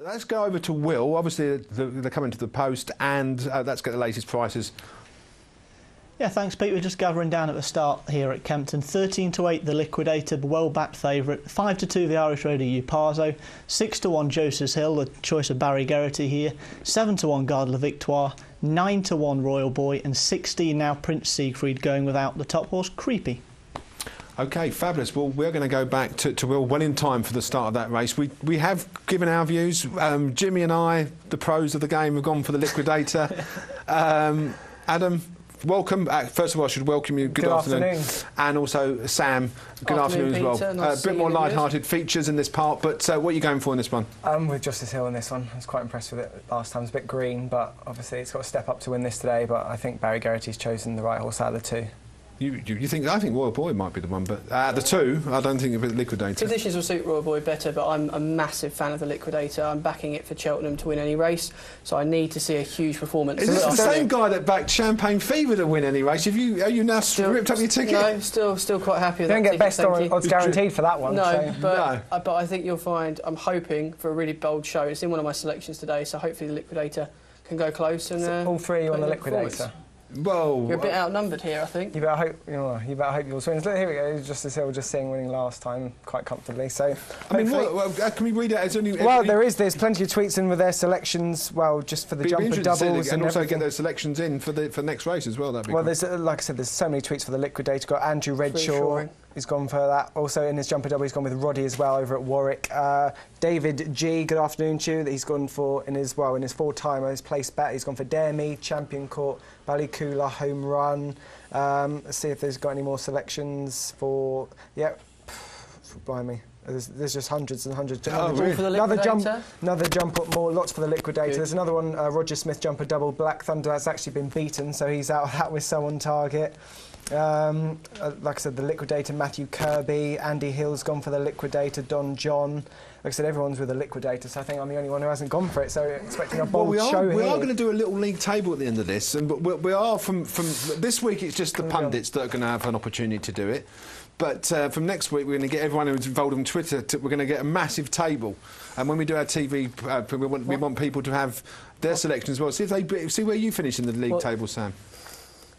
let's go over to Will. Obviously, they're coming to the post, and let's get the latest prices. Yeah, thanks, Pete. We're just gathering down at the start here at Kempton. 13-8, the Liquidator, well-backed favourite. 5-2, the Irish Raider Uparzo. 6-1, Joseph's Hill, the choice of Barry Geraghty here. 7-1, Garde la Victoire. 9-1, Royal Boy. And 16 now, Prince Siegfried, going without the top horse, Creepy. OK, fabulous. Well, we're going to go back to Will well in time for the start of that race. We have given our views. Jimmy and I, the pros of the game, have gone for the Liquidator. Adam, welcome. First of all, I should welcome you. Good afternoon. And also Sam, good afternoon as well. Nice a bit more light-hearted features in this part, but what are you going for in this one? With Justice Hill in this one. I was quite impressed with it last time. It's a bit green, but obviously it's got to step up to win this today, but I think Barry Geraghty's chosen the right horse out of the two. You think? I think Royal Boy might be the one, but the two, I don't think of it Liquidator. Conditions will suit Royal Boy better, but I'm a massive fan of the Liquidator. I'm backing it for Cheltenham to win any race, so I need to see a huge performance. Is this the same guy that backed Champagne Fever to win any race? Are you now ripped up your ticket? No, still quite happy with that. You don't get best odds guaranteed for that one. No, but I think you'll find. I'm hoping for a really bold show. It's in one of my selections today, so hopefully the Liquidator can go close and. All three on the Liquidator. Well, you're a bit outnumbered here, I think. You better hope yours wins. Look, here we go. Justice Hill just seeing winning last time quite comfortably. So, I mean, can we read it? Well, there's plenty of tweets in with their selections. Well, just for the jumper doubles and also get those selections in for next race as well. That'd be there's like I said, there's so many tweets for the Liquidator. Got Andrew Redshaw. He's gone for that. Also in his jumper double, he's gone with Roddy as well over at Warwick. David G, good afternoon to you. That he's gone for in his four-timer, his place bet. He's gone for Dare Me, Champion Court, Ballycoola, Home Run. Let's see if there's got any more selections for. Yep, blimey. There's just hundreds and hundreds. Really? For the Liquidator? Another jump up, more lots for the Liquidator. Good. There's another one, Roger Smith jumper double. Black Thunder has actually been beaten, so he's out of that with so on target. Like I said, the Liquidator, Matthew Kirby, Andy Hill's gone for the Liquidator, Don John. Like I said, everyone's with the Liquidator, so I think I'm the only one who hasn't gone for it. So expecting a bold show here. We are going to do a little league table at the end of this, and we are from this week. It's just the pundits that are going to have an opportunity to do it. But from next week, we're going to get everyone who's involved on Twitter. We're going to get a massive table, and when we do our TV, we want people to have their selection as well. See where you finish in the league table, Sam.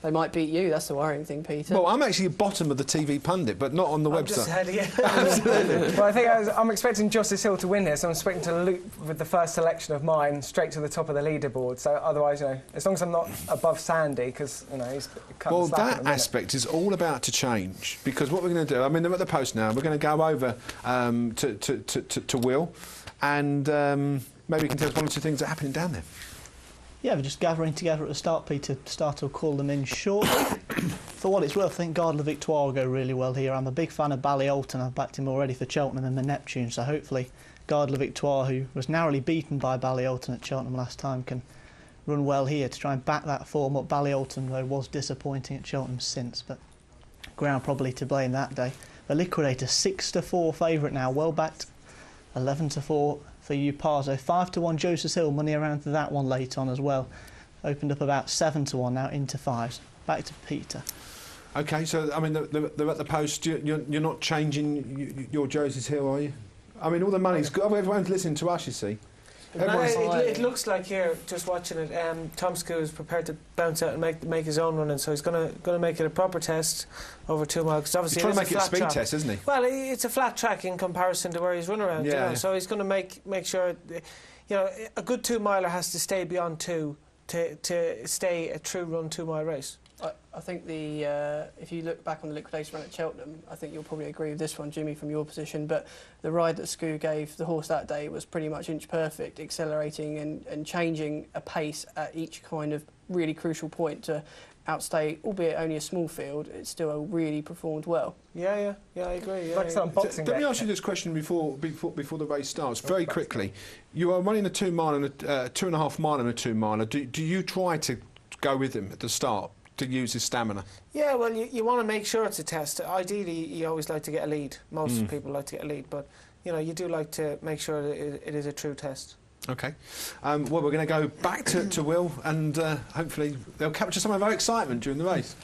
They might beat you. That's the worrying thing, Peter. Well, I'm actually bottom of the TV pundit, but not on the website. Just ahead again. Absolutely. Well, I think I'm expecting Justice Hill to win here, so I'm expecting to loop with the first selection of mine straight to the top of the leaderboard. So otherwise, as long as I'm not above Sandy, because he's cut the slack at the minute. Aspect is all about to change, because what we're going to do, I mean, they're at the post now. We're going to go over to Will, and maybe he can tell us one or two things that are happening down there. Yeah, we're just gathering together at the start, Peter. Start will call them in short. For what it's worth, I think Garde la Victoire will go really well here. I'm a big fan of Ballyolton. I've backed him already for Cheltenham and the Neptune, so hopefully Garde la Victoire, who was narrowly beaten by Ballyolton at Cheltenham last time, can run well here to try and back that form up. Ballyolton, though, was disappointing at Cheltenham since, but ground probably to blame that day. The Liquidator, 6-4 favourite now, well backed. 11-4 for Uparzo. 5-1 Joseph's Hill, money around to that one late on as well. Opened up about 7-1 now into fives. Back to Peter. OK, so I mean they're at the post. You're not changing your Joseph's Hill, are you? I mean, all the money's good. Everyone's listening to us, you see. It looks like here, just watching it, Tom Scoot is prepared to bounce out and make his own run, and so he's going to make it a proper test over 2 miles. Because obviously he's trying to make it a speed test, isn't he? Well, it's a flat track in comparison to where he's run around. Yeah. So he's going to make sure, a good 2 miler has to stay beyond 2 to stay a true run 2 mile race. I think if you look back on the Liquidator run at Cheltenham, I think you'll probably agree with this one, Jimmy, from your position, but the ride that Scoo gave the horse that day was pretty much inch perfect, accelerating and changing a pace at each kind of really crucial point to outstay, albeit only a small field. It still really performed well. Yeah, I agree. Like some boxing. Let me ask you this question before the race starts, very quickly. You are running a 2 mile and a 2.5 mile and a 2 miler. Do you try to go with him at the start to use his stamina? Yeah, well, you want to make sure it's a test. Ideally, you always like to get a lead. Most people like to get a lead, but you do like to make sure that it is a true test. OK. Well, we're going to go back to Will, and hopefully they'll capture some of our excitement during the race.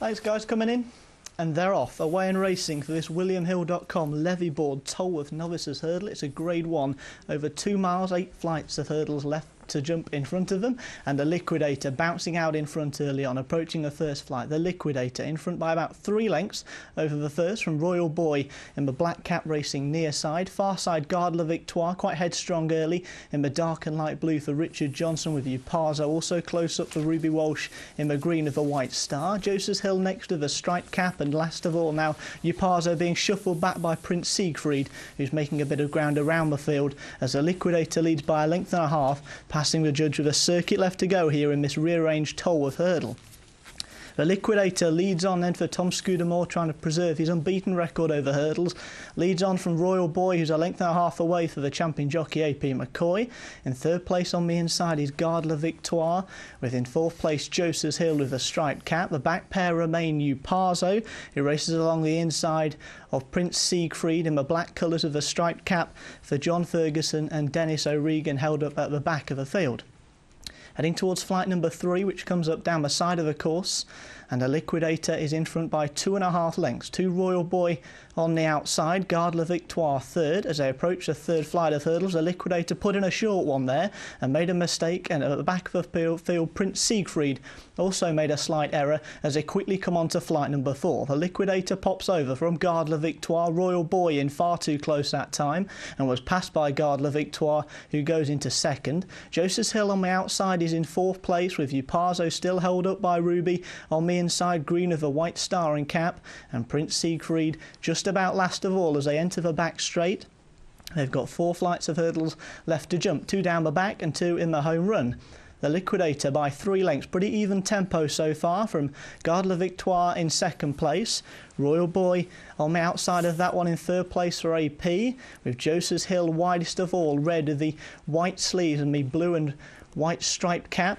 Thanks, guys, coming in. And they're off, away and racing for this WilliamHill.com levy board Tolworth Novices Hurdle. It's a Grade 1, over 2 miles, 8 flights of hurdles left to jump in front of them, and the Liquidator bouncing out in front early on, approaching the first flight. The Liquidator in front by about 3 lengths over the first from Royal Boy in the black cap racing near side. Far side Garde La Victoire, quite headstrong early in the dark and light blue for Richard Johnson with Uparzo. Also close up for Ruby Walsh in the green of the White Star. Joseph's Hill next to the striped cap, and last of all now Uparzo being shuffled back by Prince Siegfried, who's making a bit of ground around the field as the Liquidator leads by a length and a half, passing the judge with a circuit left to go here in this rearranged Tolworth hurdle. The Liquidator leads on then for Tom Scudamore, trying to preserve his unbeaten record over hurdles. Leads on from Royal Boy, who's a length and a half away for the champion jockey AP McCoy. In third place on the inside is Garde La Victoire, with in fourth place Joseph's Hill with a striped cap. The back pair remain Uparzo, who races along the inside of Prince Siegfried in the black colours of the striped cap for John Ferguson and Dennis O'Regan, held up at the back of the field. Heading towards flight number 3, which comes up down the side of the course, and the Liquidator is in front by 2.5 lengths. 2 Royal Boy on the outside, Garde La Victoire third. As they approach the third flight of hurdles, the Liquidator put in a short one there and made a mistake, and at the back of the field Prince Siegfried also made a slight error as they quickly come on to flight number 4. The Liquidator pops over from Garde La Victoire, Royal Boy in far too close that time and was passed by Garde La Victoire, who goes into second. Joseph's Hill on the outside is in fourth place, with Uparzo still held up by Ruby on the inside green of the White Star and cap, and Prince Siegfried just about last of all as they enter the back straight. They've got 4 flights of hurdles left to jump, 2 down the back and 2 in the home run. The Liquidator by 3 lengths, pretty even tempo so far from Garde La Victoire in second place. Royal Boy on the outside of that one in third place for AP, with Joseph's Hill widest of all, red with the white sleeves and the blue and white striped cap,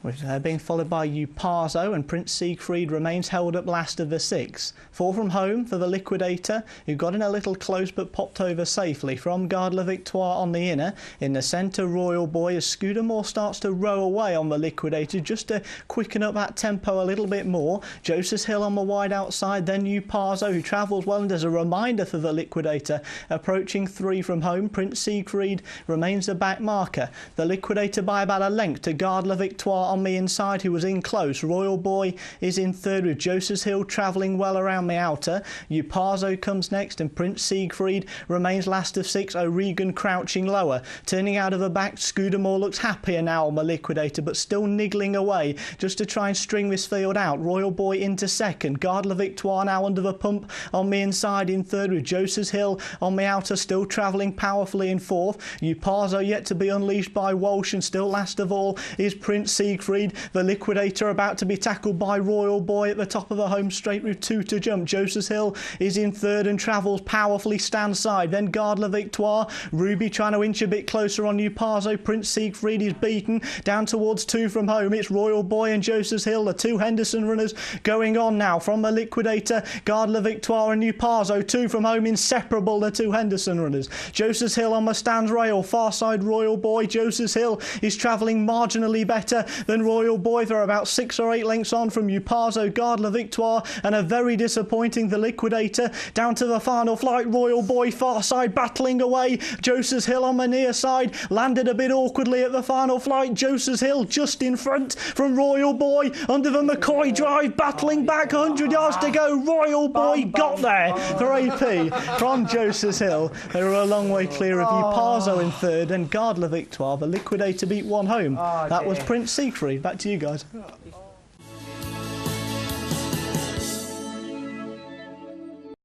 with being followed by Uparzo, and Prince Siegfried remains held up last of the 6. 4 from home for the Liquidator, who got in a little close but popped over safely from Garde La Victoire on the inner. In the centre, Royal Boy, as Scudamore starts to row away on the Liquidator just to quicken up that tempo a little bit more. Joseph's Hill on the wide outside, then Uparzo, who travels well, and as a reminder for the Liquidator, approaching 3 from home. Prince Siegfried remains the back marker. The Liquidator by about a length to Garde La Victoire on the inside, who was in close. Royal Boy is in third, with Joseph's Hill travelling well around the outer. Uparzo comes next, and Prince Siegfried remains last of 6. O'Regan crouching lower. Turning out of the back, Scudamore looks happier now on the Liquidator, but still niggling away just to try and string this field out. Royal Boy into second. Garde La Victoire now under the pump on the inside in third, with Joseph's Hill on the outer still travelling powerfully in fourth. Uparzo yet to be unleashed by Walsh, and still last of all is Prince Siegfried. The Liquidator about to be tackled by Royal Boy at the top of the home straight with 2 to jump. Joseph's Hill is in third and travels powerfully stand side. Then Garde La Victoire. Ruby trying to inch a bit closer on Uparzo. Prince Siegfried is beaten down towards 2 from home. It's Royal Boy and Joseph's Hill, the 2 Henderson runners going on now from the Liquidator. Garde La Victoire and Uparzo, 2 from home, inseparable, the 2 Henderson runners. Joseph's Hill on the stands rail. Far side Royal Boy. Joseph's Hill is travelling marginally better than Royal Boy. They're about 6 or 8 lengths on from Uparzo, Garde La Victoire, and a very disappointing the Liquidator down to the final flight. Royal Boy far side battling away. Joseph's Hill on the near side landed a bit awkwardly at the final flight. Joseph's Hill just in front from Royal Boy under the McCoy drive, battling back 100 yards to go. Royal Boy got there for AP from Joseph's Hill. They were a long way clear of Uparzo in third and Garde La Victoire. The Liquidator beat 1 home. That was Prince Siegfried. Back to you guys.